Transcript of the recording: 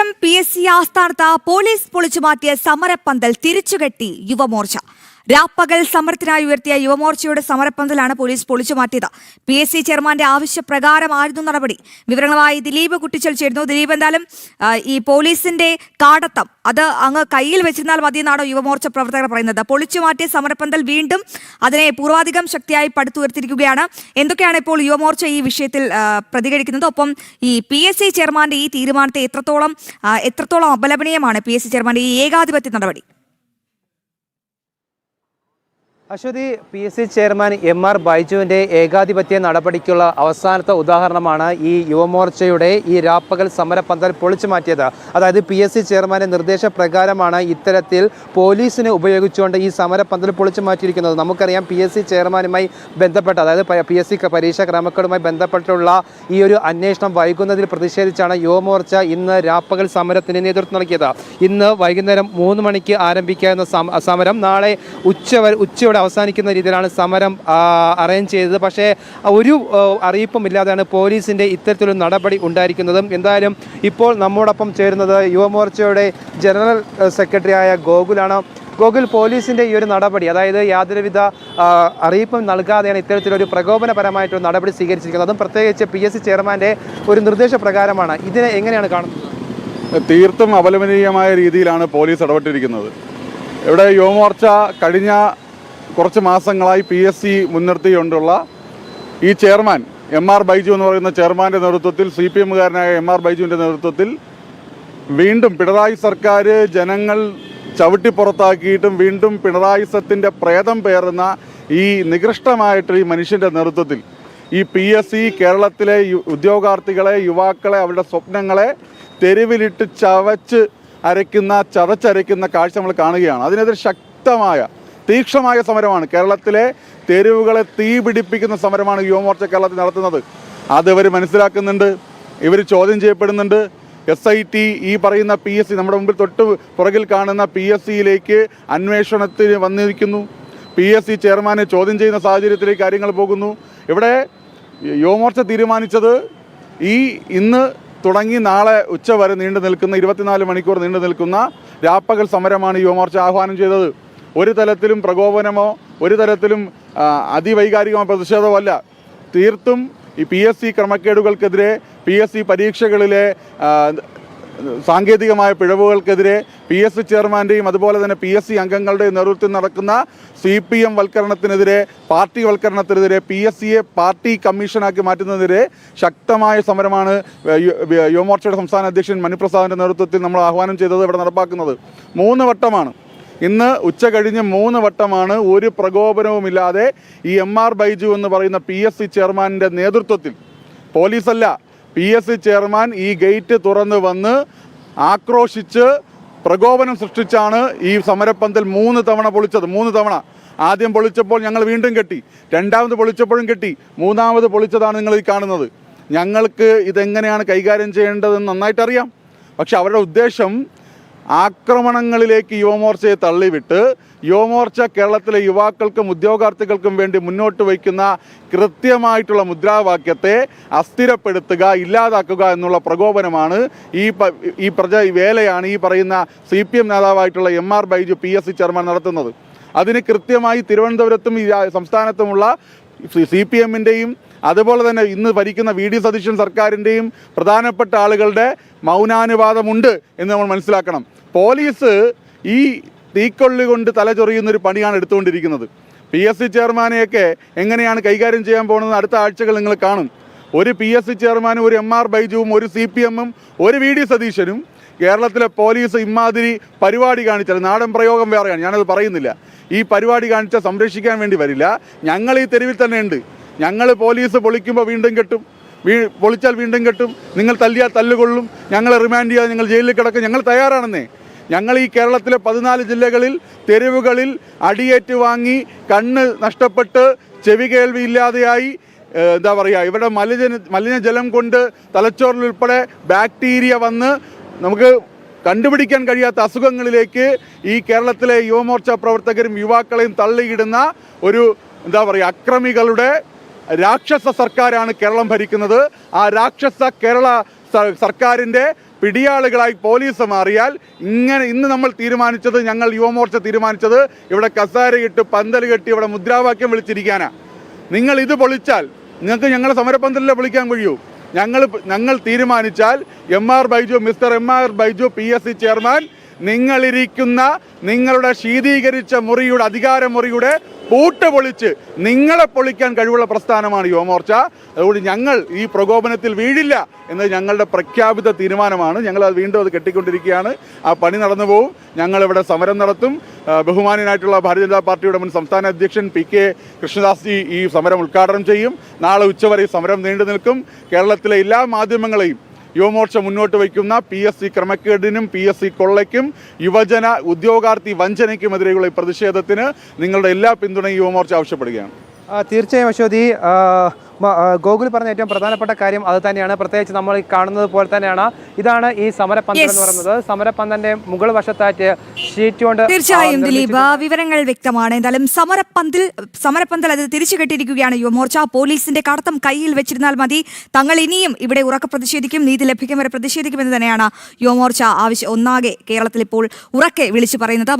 കൊല്ലം PSC ആസ്ഥാനത്ത് police പൊളിച്ചുമാറ്റിയ സമരപ്പന്തൽ തിരിച്ചുകെട്ടി Yuva Morcha. രാപ്പകൽ സമരത്തിനായി ഉയർത്തിയ യുവമോർച്ചയുടെ സമരപ്പന്തലാണ് പോലീസ് പൊളിച്ചുമാറ്റിയത്. PSC ചെയർമാന്റെ ആവശ്യപ്രകാരമായിരുന്നു നടപടി. വിവരങ്ങളുമായി ദിലീപ് കുട്ടിച്ചൽ ചേരുന്നു. ദിലീപ്, എന്തായാലും ഈ പോലീസിന്റെ കാടത്തം അത് അങ്ങ് കയ്യിൽ വെച്ചിരുന്നാൽ മതിയെന്നാണോ യുവമോർച്ച പ്രവർത്തകർ പറയുന്നത്? പൊളിച്ചുമാറ്റിയ സമരപ്പന്തൽ വീണ്ടും അതിനെ പൂർവാധികം ശക്തിയായി പടുത്തുയർത്തിയിരിക്കുകയാണ്. എന്തൊക്കെയാണ് ഇപ്പോൾ യുവമോർച്ച ഈ വിഷയത്തിൽ പ്രതികരിക്കുന്നത്? ഒപ്പം ഈ PSC ചെയർമാന്റെ ഈ തീരുമാനത്തെ എത്രത്തോളം അപലപനീയമാണ് PSC ചെയർമാന്റെ ഈ ഏകാധിപത്യ നടപടി? അശ്വതി, PSC ചെയർമാൻ MR ബൈജുവിൻ്റെ ഏകാധിപത്യ നടപടിക്കുള്ള അവസാനത്തെ ഉദാഹരണമാണ് ഈ യുവമോർച്ചയുടെ ഈ രാപ്പകൽ സമരപ്പന്തൽ പൊളിച്ചു മാറ്റിയത്. അതായത് PSC ചെയർമാൻ്റെ നിർദ്ദേശപ്രകാരമാണ് ഇത്തരത്തിൽ പോലീസിനെ ഉപയോഗിച്ചുകൊണ്ട് ഈ സമരപ്പന്തൽ പൊളിച്ചു മാറ്റിയിരിക്കുന്നത്. നമുക്കറിയാം PSC ചെയർമാനുമായി ബന്ധപ്പെട്ട, അതായത് PSC പരീക്ഷാ ക്രമക്കേടുമായി ബന്ധപ്പെട്ടുള്ള ഈ ഒരു അന്വേഷണം വൈകുന്നതിൽ പ്രതിഷേധിച്ചാണ് യുവമോർച്ച ഇന്ന് രാപ്പകൽ സമരത്തിന് നേതൃത്വം നൽകിയത്. ഇന്ന് വൈകുന്നേരം 3 മണിക്ക് ആരംഭിക്കാവുന്ന സമരം നാളെ ഉച്ചയോടെ അവസാനിക്കുന്ന രീതിയിലാണ് സമരം അറേഞ്ച് ചെയ്തത്. പക്ഷേ ഒരു അറിയിപ്പും ഇല്ലാതെയാണ് പോലീസിൻ്റെ ഇത്തരത്തിലൊരു നടപടി ഉണ്ടായിരിക്കുന്നത്. എന്തായാലും ഇപ്പോൾ നമ്മോടൊപ്പം ചേരുന്നത് യുവമോർച്ചയുടെ ജനറൽ സെക്രട്ടറിയായ ഗോകുലാണ്. ഗോകുൽ, പോലീസിൻ്റെ ഈ ഒരു നടപടി, അതായത് യാതൊരുവിധ അറിയിപ്പും നൽകാതെയാണ് ഇത്തരത്തിലൊരു പ്രകോപനപരമായിട്ടൊരു നടപടി സ്വീകരിച്ചിരിക്കുന്നത്, അതും പ്രത്യേകിച്ച് PSC ചെയർമാൻ്റെ ഒരു നിർദ്ദേശപ്രകാരമാണ്. ഇതിനെ എങ്ങനെയാണ് കാണുന്നത്? തീർത്തും അപലപനീയമായ രീതിയിലാണ് പോലീസ് ഇടപെട്ടിരിക്കുന്നത്. ഇവിടെ യുവമോർച്ച കഴിഞ്ഞ കുറച്ച് മാസങ്ങളായി PSC മുൻനിർത്തിക്കൊണ്ടുള്ള ഈ ചെയർമാൻ MR ബൈജു എന്ന് പറയുന്ന ചെയർമാൻ്റെ നേതൃത്വത്തിൽ, CPM-കാരനായ MR ബൈജുവിൻ്റെ നേതൃത്വത്തിൽ വീണ്ടും പിണറായി സർക്കാർ ജനങ്ങൾ ചവിട്ടിപ്പുറത്താക്കിയിട്ടും വീണ്ടും പിണറായിസത്തിൻ്റെ പ്രേതം പേറുന്ന ഈ നികൃഷ്ടമായിട്ട് ഈ മനുഷ്യൻ്റെ നേതൃത്വത്തിൽ ഈ PSC കേരളത്തിലെ ഉദ്യോഗാർത്ഥികളെ, യുവാക്കളെ, അവരുടെ സ്വപ്നങ്ങളെ തെരുവിലിട്ട് ചതച്ചരയ്ക്കുന്ന കാഴ്ച നമ്മൾ കാണുകയാണ്. അതിനെതിരെ ശക്തമായ തീക്ഷണമായ സമരമാണ്, കേരളത്തിലെ തെരുവുകളെ തീ പിടിപ്പിക്കുന്ന സമരമാണ് യുവമോർച്ച കേരളത്തിൽ നടത്തുന്നത്. അത് ഇവർ മനസ്സിലാക്കുന്നുണ്ട്, ഇവർ ചോദ്യം ചെയ്യപ്പെടുന്നുണ്ട്. SIT ഈ പറയുന്ന PSC, നമ്മുടെ മുമ്പിൽ തൊട്ട് പുറകിൽ കാണുന്ന PSCയിലേക്ക് അന്വേഷണത്തിന് വന്നിരിക്കുന്നു. PSC ചെയർമാനെ ചോദ്യം ചെയ്യുന്ന സാഹചര്യത്തിലേക്ക് കാര്യങ്ങൾ പോകുന്നു. ഇവിടെ യുവമോർച്ച തീരുമാനിച്ചത് ഇന്ന് തുടങ്ങി നാളെ ഉച്ച വരെ നീണ്ടു നിൽക്കുന്ന 24 മണിക്കൂർ നീണ്ടു നിൽക്കുന്ന രാപ്പകൽ സമരമാണ് യുവമോർച്ച ആഹ്വാനം ചെയ്തത്. ഒരു തരത്തിലും പ്രകോപനമോ ഒരു തരത്തിലും അതിവൈകാരികമോ പ്രതിഷേധമോ അല്ല. തീർത്തും ഈ PSC ക്രമക്കേടുകൾക്കെതിരെ, PSC പരീക്ഷകളിലെ സാങ്കേതികമായ പിഴവുകൾക്കെതിരെ, PSC ചെയർമാൻ്റെയും അതുപോലെ തന്നെ PSC അംഗങ്ങളുടെയും നേതൃത്വത്തിൽ നടക്കുന്ന CPM വൽക്കരണത്തിനെതിരെ, പാർട്ടി വൽക്കരണത്തിനെതിരെ, PSCയെ പാർട്ടി കമ്മീഷനാക്കി മാറ്റുന്നതിനെതിരെ ശക്തമായ സമരമാണ് യുവമോർച്ചയുടെ സംസ്ഥാന അധ്യക്ഷൻ മനുപ്രസാദിൻ്റെ നേതൃത്വത്തിൽ നമ്മൾ ആഹ്വാനം ചെയ്തത്. ഇവിടെ നടപ്പാക്കുന്നത് 3 വട്ടമാണ്. ഇന്ന് ഉച്ച കഴിഞ്ഞ് 3 വട്ടമാണ് ഒരു പ്രകോപനവുമില്ലാതെ ഈ MR ബൈജു എന്ന് പറയുന്ന PSC ചെയർമാൻ്റെ നേതൃത്വത്തിൽ, പോലീസല്ല, PSC ചെയർമാൻ ഈ ഗേറ്റ് തുറന്ന് വന്ന് ആക്രോശിച്ച് പ്രകോപനം സൃഷ്ടിച്ചാണ് ഈ സമരപ്പന്തൽ 3 തവണ പൊളിച്ചത്. 3 തവണ. ആദ്യം പൊളിച്ചപ്പോൾ ഞങ്ങൾ വീണ്ടും കെട്ടി, രണ്ടാമത് പൊളിച്ചപ്പോഴും കെട്ടി, മൂന്നാമത് പൊളിച്ചതാണ് നിങ്ങൾ ഈ കാണുന്നത്. ഞങ്ങൾക്ക് ഇതെങ്ങനെയാണ് കൈകാര്യം ചെയ്യേണ്ടതെന്ന് നന്നായിട്ടറിയാം. പക്ഷെ അവരുടെ ഉദ്ദേശം ആക്രമണങ്ങളിലേക്ക് യുവമോർച്ചയെ തള്ളിവിട്ട് യുവമോർച്ച കേരളത്തിലെ യുവാക്കൾക്കും ഉദ്യോഗാർത്ഥികൾക്കും വേണ്ടി മുന്നോട്ട് വയ്ക്കുന്ന കൃത്യമായിട്ടുള്ള മുദ്രാവാക്യത്തെ അസ്ഥിരപ്പെടുത്തുക, ഇല്ലാതാക്കുക എന്നുള്ള പ്രകോപനമാണ് ഈ വേലയാണ് ഈ പറയുന്ന CPM നേതാവായിട്ടുള്ള MR Baiju PSC chairman നടത്തുന്നത്. അതിന് കൃത്യമായി തിരുവനന്തപുരത്തും ഈ സംസ്ഥാനത്തുമുള്ള CPM-ൻ്റെയും അതുപോലെ തന്നെ ഇന്ന് ഭരിക്കുന്ന VD സതീശൻ സർക്കാരിൻ്റെയും പ്രധാനപ്പെട്ട ആളുകളുടെ മൗനാനുവാദമുണ്ട് എന്ന് നമ്മൾ മനസ്സിലാക്കണം. പോലീസ് ഈ തീക്കൊള്ളി കൊണ്ട് തലചൊറിയുന്നൊരു പണിയാണ് എടുത്തുകൊണ്ടിരിക്കുന്നത്. PSC ചെയർമാനെയൊക്കെ എങ്ങനെയാണ് കൈകാര്യം ചെയ്യാൻ പോകുന്നത് അടുത്ത ആഴ്ചകൾ നിങ്ങൾ കാണും. ഒരു PSC ചെയർമാനും, ഒരു MR ബൈജുവും, ഒരു CPM-ഉം, ഒരു VD സതീശനും കേരളത്തിലെ പോലീസ് ഇമാതിരി പരിപാടി കാണിച്ചാൽ, നാടൻ പ്രയോഗം വേറെയാണ്, ഞാനത് പറയുന്നില്ല, ഈ പരിപാടി കാണിച്ചാൽ സംരക്ഷിക്കാൻ വേണ്ടി വരില്ല. ഞങ്ങൾ ഈ തെരുവിൽ തന്നെ ഉണ്ട്. ഞങ്ങൾ പോലീസ് പൊളിക്കുമ്പോൾ വീണ്ടും കെട്ടും, പൊളിച്ചാൽ വീണ്ടും കെട്ടും, നിങ്ങൾ തല്ലിയാൽ തല്ലുകൊള്ളും, ഞങ്ങൾ റിമാൻഡ് ചെയ്യാതെ ഞങ്ങൾ ജയിലിൽ കിടക്കും, ഞങ്ങൾ തയ്യാറാണെന്നേ. ഞങ്ങൾ ഈ കേരളത്തിലെ 14 ജില്ലകളിൽ തെരുവുകളിൽ അടിയേറ്റ് വാങ്ങി, കണ്ണ് നഷ്ടപ്പെട്ട്, ചെവി കേൾവി ഇല്ലാതെയായി, എന്താ പറയുക, ഇവരുടെ മലിനജലം കൊണ്ട് തലച്ചോറിലുൾപ്പെടെ ബാക്ടീരിയ വന്ന് നമുക്ക് കണ്ടുപിടിക്കാൻ കഴിയാത്ത അസുഖങ്ങളിലേക്ക് ഈ കേരളത്തിലെ യുവമോർച്ച പ്രവർത്തകരും യുവാക്കളെയും തള്ളിയിടുന്ന ഒരു എന്താ പറയുക അക്രമികളുടെ രാക്ഷസ സർക്കാരാണ് കേരളം ഭരിക്കുന്നത്. ആ രാക്ഷസ കേരള സർക്കാരിൻ്റെ പിടിയാളുകളായി പോലീസ് മാറിയാൽ ഇന്ന് നമ്മൾ തീരുമാനിച്ചത്, ഞങ്ങൾ യുവമോർച്ച തീരുമാനിച്ചത് ഇവിടെ കസാരയിട്ട് പന്തൽ കെട്ടി ഇവിടെ മുദ്രാവാക്യം വിളിച്ചിരിക്കാനാ. നിങ്ങൾ ഇത് പൊളിച്ചാൽ നിങ്ങൾക്ക് ഞങ്ങളെ സമരപന്തലിലെ പൊളിക്കാൻ കഴിയൂ. ഞങ്ങൾ തീരുമാനിച്ചാൽ mister M R Baiju PSC chairman, നിങ്ങളിരിക്കുന്ന നിങ്ങളുടെ ശീതീകരിച്ച മുറിയുടെ അധികാര മുറിയുടെ പൂട്ട് പൊളിച്ച് നിങ്ങളെ പൊളിക്കാൻ കഴിവുള്ള പ്രസ്ഥാനമാണ് യുവമോർച്ച. അതുകൊണ്ട് ഞങ്ങൾ ഈ പ്രകോപനത്തിൽ വീഴില്ല എന്നത് ഞങ്ങളുടെ പ്രഖ്യാപിത തീരുമാനമാണ്. ഞങ്ങൾ അത് വീണ്ടും കെട്ടിക്കൊണ്ടിരിക്കുകയാണ്. ആ പണി നടന്നു പോകും. ഞങ്ങളിവിടെ സമരം നടത്തും. ബഹുമാന്യനായിട്ടുള്ള ഭാരതീയ ജനതാ പാർട്ടിയുടെ മുൻ സംസ്ഥാന അധ്യക്ഷൻ PK കൃഷ്ണദാസ് ഈ സമരം ഉദ്ഘാടനം ചെയ്യും. നാളെ ഉച്ചവരെ ഈ സമരം നീണ്ടു നിൽക്കും. കേരളത്തിലെ എല്ലാ മാധ്യമങ്ങളെയും യുവമോർച്ച മുന്നോട്ട് വയ്ക്കുന്ന PSC ക്രമക്കേടിനും PSC കൊള്ളയ്ക്കും യുവജന ഉദ്യോഗാർത്ഥി വഞ്ചനയ്ക്കുമെതിരെയുള്ള ഈ പ്രതിഷേധത്തിന് നിങ്ങളുടെ എല്ലാ പിന്തുണയും യുവമോർച്ച ആവശ്യപ്പെടുകയാണ്. തീർച്ചയായും അശ്വതി, ഗോകുൽ പറഞ്ഞ ഏറ്റവും പ്രധാനപ്പെട്ട കാര്യം അത് തന്നെയാണ്. പ്രത്യേകിച്ച് നമ്മൾ ഈ കാണുന്നത് പോലെ തന്നെയാണ് ഇതാണ് ഈ സമരപന്തൽ എന്ന് പറയുന്നത്. സമരപന്തലിന്റെ മുകൾ വശത്തായിട്ട് ഷീറ്റ് കൊണ്ട് തീർച്ചയായും ദിലീപ് വിവരങ്ങൾ വ്യക്തമാണ്. എന്തായാലും സമരപന്തൽ അത് തിരിച്ചു കെട്ടിയിരിക്കുകയാണ് യുവമോർച്ച. പോലീസിന്റെ കടത്തം കയ്യിൽ വെച്ചിരുന്നാൽ മതി, തങ്ങൾ ഇനിയും ഇവിടെ ഉറക്കെ പ്രതിഷേധിക്കും, നീതി ലഭിക്കും വരെ പ്രതിഷേധിക്കുമെന്ന് തന്നെയാണ് യുവമോർച്ച ഒന്നാകെ കേരളത്തിൽ ഇപ്പോൾ ഉറക്കെ വിളിച്ചു പറയുന്നത്.